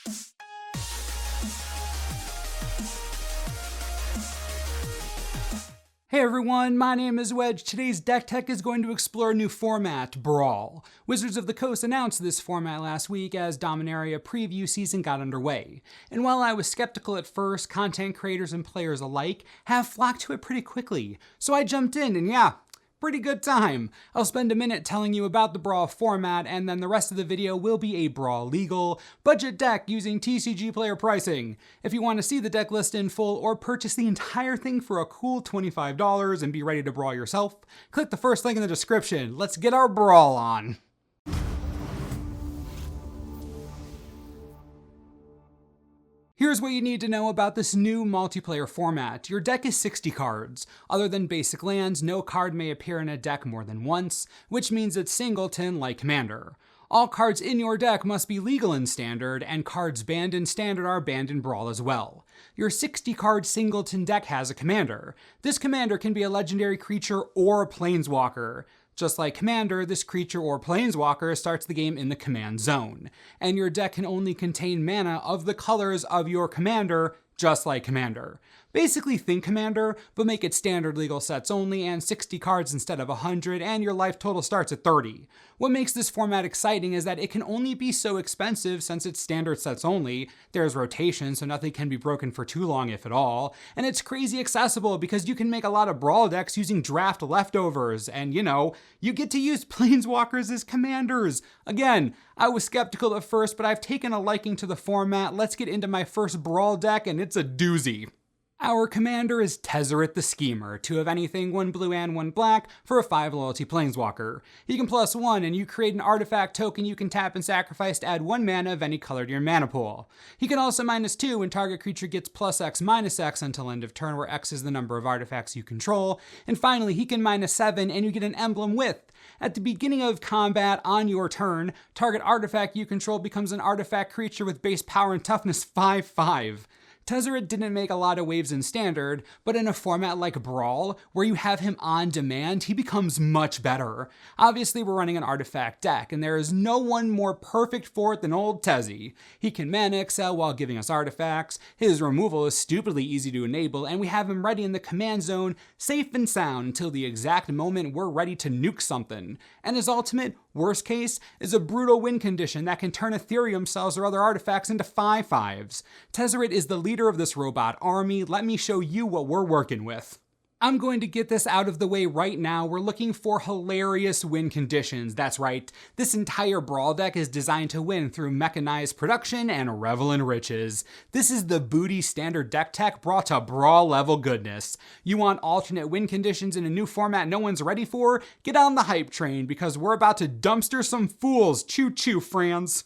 Hey everyone, my name is Wedge. Today's Deck Tech is going to explore a new format, Brawl. Wizards of the Coast announced this format last week as Dominaria preview season got underway. And while I was skeptical at first, content creators and players alike have flocked to it pretty quickly. So I jumped in and yeah, pretty good time. I'll spend a minute telling you about the Brawl format, and then the rest of the video will be a Brawl legal budget deck using TCG player pricing. If you want to see the deck list in full or purchase the entire thing for a cool $25 and be ready to brawl yourself, click the first link in the description. Let's get our Brawl on. Here's what you need to know about this new multiplayer format. Your deck is 60 cards. Other than basic lands, no card may appear in a deck more than once, which means it's singleton like Commander. All cards in your deck must be legal in Standard, and cards banned in Standard are banned in Brawl as well. Your 60-card singleton deck has a Commander. This Commander can be a legendary creature or a Planeswalker. Just like Commander, this creature or Planeswalker starts the game in the command zone, and your deck can only contain mana of the colors of your Commander, just like Commander. Basically think Commander, but make it standard legal sets only and 60 cards instead of 100, and your life total starts at 30. What makes this format exciting is that it can only be so expensive since it's standard sets only, there's rotation so nothing can be broken for too long if at all, and it's crazy accessible because you can make a lot of Brawl decks using draft leftovers, and you get to use Planeswalkers as commanders. Again, I was skeptical at first, but I've taken a liking to the format. Let's get into my first Brawl deck, and it's a doozy. Our commander is Tezzeret the Schemer, 2 of anything, 1 blue and 1 black, for a 5 loyalty planeswalker. He can +1, and you create an artifact token you can tap and sacrifice to add 1 mana of any color to your mana pool. He can also -2 when target creature gets +X/-X until end of turn, where X is the number of artifacts you control. And finally, he can -7, and you get an emblem with. At the beginning of combat on your turn, target artifact you control becomes an artifact creature with base power and toughness 5/5. Tezzeret didn't make a lot of waves in Standard, but in a format like Brawl, where you have him on demand, he becomes much better. Obviously, we're running an artifact deck, and there is no one more perfect for it than old Tezzy. He can mana excel while giving us artifacts, his removal is stupidly easy to enable, and we have him ready in the command zone, safe and sound until the exact moment we're ready to nuke something. And his ultimate, worst case, is a brutal win condition that can turn Ethereum cells or other artifacts into 5/5s. Tezzeret is the leader of this robot army. Let me show you what we're working with. I'm going to get this out of the way right now. We're looking for hilarious win conditions. That's right, this entire Brawl deck is designed to win through mechanized production and revel in riches. This is the booty standard deck tech brought to Brawl level goodness. You want alternate win conditions in a new format no one's ready for? Get on the hype train because we're about to dumpster some fools. Choo choo, friends.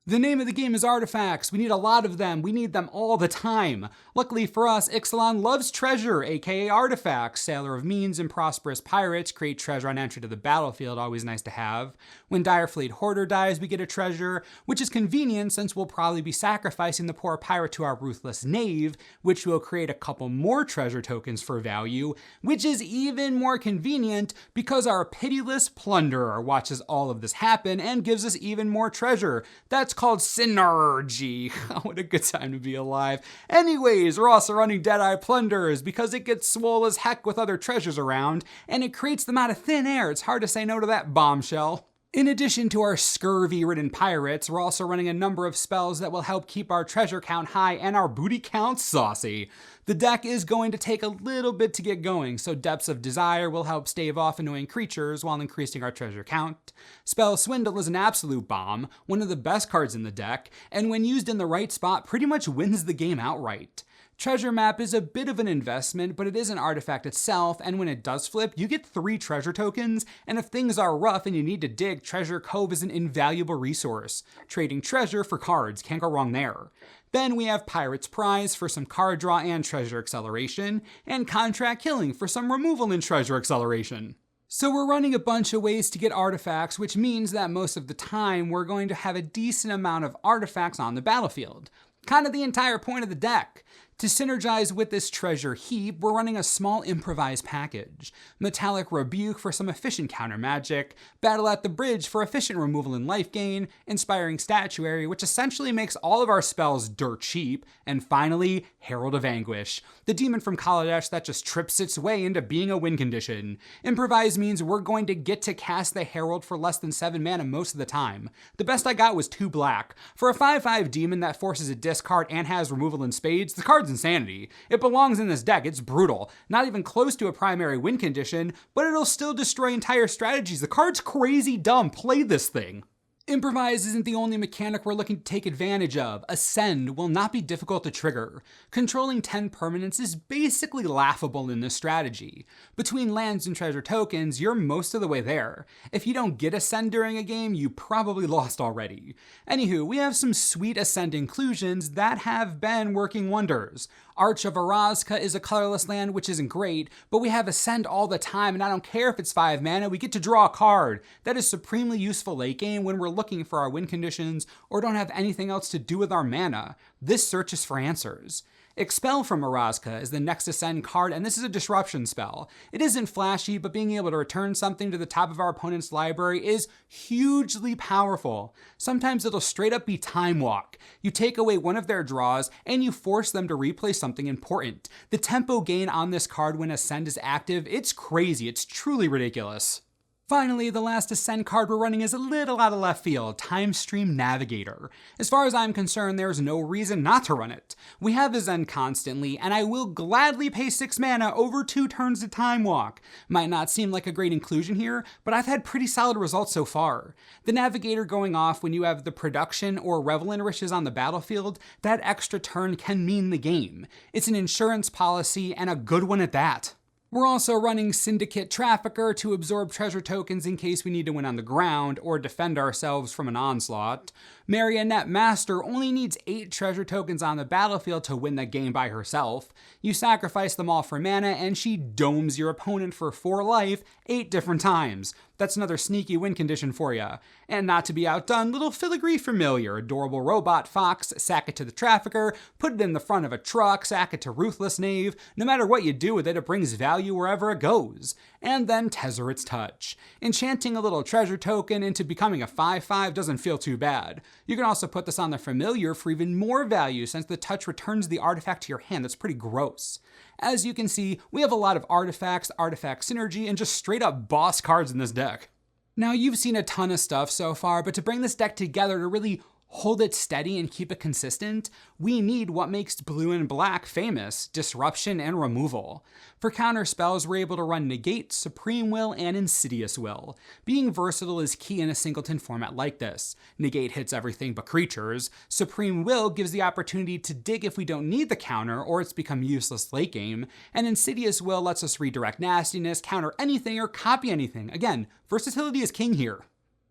The name of the game is Artefacts. We need a lot of them. We need them all the time. Luckily for us, Ixalan loves treasure, aka artifacts. Sailor of Means and prosperous pirates create treasure on entry to the battlefield, always nice to have. When Direfleet Hoarder dies, we get a treasure, which is convenient since we'll probably be sacrificing the poor pirate to our ruthless knave, which will create a couple more treasure tokens for value, which is even more convenient because our pitiless plunderer watches all of this happen and gives us even more treasure. That's called synergy. What a good time to be alive. Anyways, we're also running Deadeye Plunderers because it gets swole as heck with other treasures around, and it creates them out of thin air. It's hard to say no to that bombshell. In addition to our scurvy-ridden pirates, we're also running a number of spells that will help keep our treasure count high and our booty count saucy. The deck is going to take a little bit to get going, so Depths of Desire will help stave off annoying creatures while increasing our treasure count. Spell Swindle is an absolute bomb, one of the best cards in the deck, and when used in the right spot, pretty much wins the game outright. Treasure Map is a bit of an investment, but it is an artifact itself, and when it does flip, you get 3 treasure tokens, and if things are rough and you need to dig, Treasure Cove is an invaluable resource. Trading treasure for cards, can't go wrong there. Then we have Pirate's Prize for some card draw and treasure acceleration, and Contract Killing for some removal and treasure acceleration. So we're running a bunch of ways to get artifacts, which means that most of the time we're going to have a decent amount of artifacts on the battlefield. Kind of the entire point of the deck. To synergize with this treasure heap, we're running a small improvised package. Metallic Rebuke for some efficient counter magic, Battle at the Bridge for efficient removal and life gain, Inspiring Statuary, which essentially makes all of our spells dirt cheap, and finally, Herald of Anguish, the demon from Kaladesh that just trips its way into being a win condition. Improvise means we're going to get to cast the Herald for less than 7 mana most of the time. The best I got was 2 black. For a 5/5 demon that forces a discard and has removal in spades, the card's insanity. It belongs in this deck, it's brutal. Not even close to a primary win condition, but it'll still destroy entire strategies. The card's crazy dumb, play this thing. Improvise isn't the only mechanic we're looking to take advantage of. Ascend will not be difficult to trigger. Controlling 10 permanents is basically laughable in this strategy. Between lands and treasure tokens, you're most of the way there. If you don't get Ascend during a game, you probably lost already. Anywho, we have some sweet Ascend inclusions that have been working wonders. Arch of Orazka is a colorless land, which isn't great, but we have Ascend all the time, and I don't care if it's 5 mana, we get to draw a card. That is supremely useful late game when we're looking for our win conditions or don't have anything else to do with our mana. This searches for answers. Expel from Orazka is the next Ascend card, and this is a disruption spell. It isn't flashy, but being able to return something to the top of our opponent's library is hugely powerful. Sometimes it'll straight up be Time Walk. You take away one of their draws, and you force them to replay something important. The tempo gain on this card when Ascend is active, it's crazy, it's truly ridiculous. Finally, the last Ascend card we're running is a little out of left field, Time Stream Navigator. As far as I'm concerned, there's no reason not to run it. We have Ascend constantly, and I will gladly pay 6 mana over 2 turns to Time Walk. Might not seem like a great inclusion here, but I've had pretty solid results so far. The Navigator going off when you have the Production or Revelant Riches on the battlefield, that extra turn can mean the game. It's an insurance policy, and a good one at that. We're also running Syndicate Trafficker to absorb treasure tokens in case we need to win on the ground or defend ourselves from an onslaught. Marionette Master only needs 8 treasure tokens on the battlefield to win the game by herself. You sacrifice them all for mana and she domes your opponent for 4 life 8 different times. That's another sneaky win condition for ya. And not to be outdone, little filigree familiar, adorable robot fox, sack it to the trafficker, put it in the front of a truck, sack it to ruthless knave. No matter what you do with it, it brings value wherever it goes. And then Tezzeret's Touch. Enchanting a little treasure token into becoming a 5/5 doesn't feel too bad. You can also put this on the familiar for even more value since the touch returns the artifact to your hand. That's pretty gross. As you can see, we have a lot of artifacts, artifact synergy, and just straight up boss cards in this deck. Now you've seen a ton of stuff so far, but to bring this deck together to really hold it steady and keep it consistent, we need what makes blue and black famous, disruption and removal. For counter spells, we're able to run Negate, Supreme Will, and Insidious Will. Being versatile is key in a singleton format like this. Negate hits everything but creatures. Supreme Will gives the opportunity to dig if we don't need the counter or it's become useless late game, and Insidious Will lets us redirect nastiness, counter anything, or copy anything. Again, versatility is king here.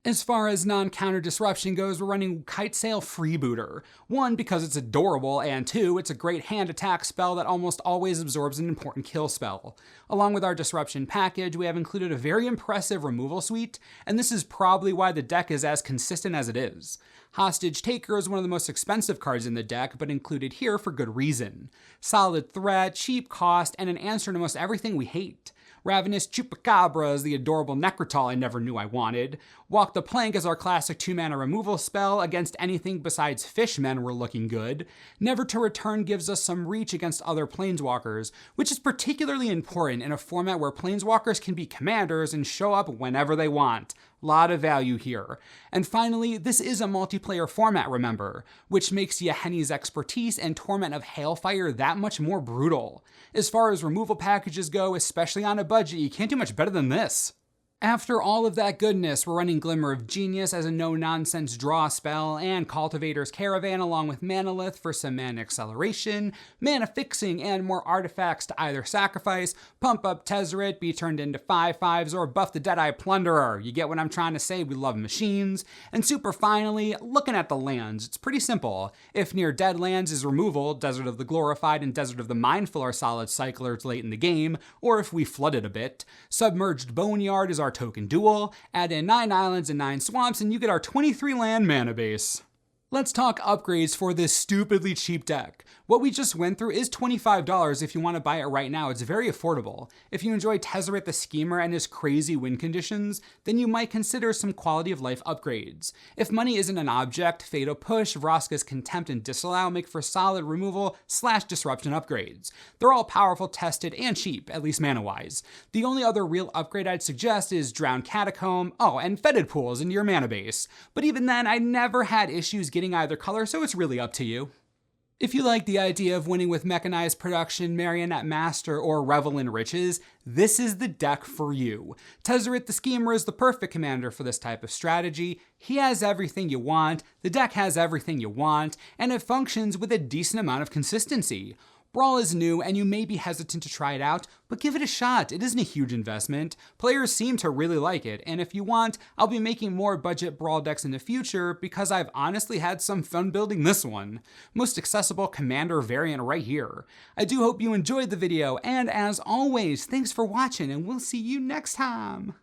As far as non-counter disruption goes, we're running Kitesail Freebooter. 1, because it's adorable, and 2, it's a great hand attack spell that almost always absorbs an important kill spell. Along with our disruption package, we have included a very impressive removal suite, and this is probably why the deck is as consistent as it is. Hostage Taker is one of the most expensive cards in the deck, but included here for good reason. Solid threat, cheap cost, and an answer to most everything we hate. Ravenous Chupacabra is the adorable Necrotal I never knew I wanted. Walk the Plank is our classic 2-mana removal spell. Against anything besides fishmen, we're looking good. Never to Return gives us some reach against other planeswalkers, which is particularly important in a format where planeswalkers can be commanders and show up whenever they want. Lot of value here. And finally, this is a multiplayer format, remember, which makes Yahenni's expertise and Torment of Hailfire that much more brutal. As far as removal packages go, especially on a budget, you can't do much better than this. After all of that goodness, we're running Glimmer of Genius as a no-nonsense draw spell, and Cultivator's Caravan along with Manalith for some mana acceleration, mana fixing, and more artifacts to either sacrifice, pump up Tezzeret, be turned into 5/5s, or buff the Deadeye Plunderer. You get what I'm trying to say, we love machines. And super finally, looking at the lands, it's pretty simple. If near dead lands is removal, Desert of the Glorified and Desert of the Mindful are solid cyclers late in the game, or if we flood it a bit. Submerged Boneyard is our token duel, add in 9 islands and 9 swamps, and you get our 23 land mana base. Let's talk upgrades for this stupidly cheap deck. What we just went through is $25 if you want to buy it right now. It's very affordable. If you enjoy Tezzeret the Schemer and his crazy win conditions, then you might consider some quality of life upgrades. If money isn't an object, Fatal Push, Vraska's Contempt, and Disallow make for solid removal / disruption upgrades. They're all powerful, tested, and cheap, at least mana-wise. The only other real upgrade I'd suggest is Drowned Catacomb, and Fetid Pools into your mana base. But even then, I never had issues getting either color, so it's really up to you. If you like the idea of winning with Mechanized Production, Marionette Master, or Revel in Riches, this is the deck for you. Tezzeret the Schemer is the perfect commander for this type of strategy. He has everything you want, the deck has everything you want, and it functions with a decent amount of consistency. Brawl is new and you may be hesitant to try it out, but give it a shot. It isn't a huge investment. Players seem to really like it, and if you want, I'll be making more budget Brawl decks in the future because I've honestly had some fun building this one. Most accessible commander variant right here. I do hope you enjoyed the video, and as always, thanks for watching and we'll see you next time.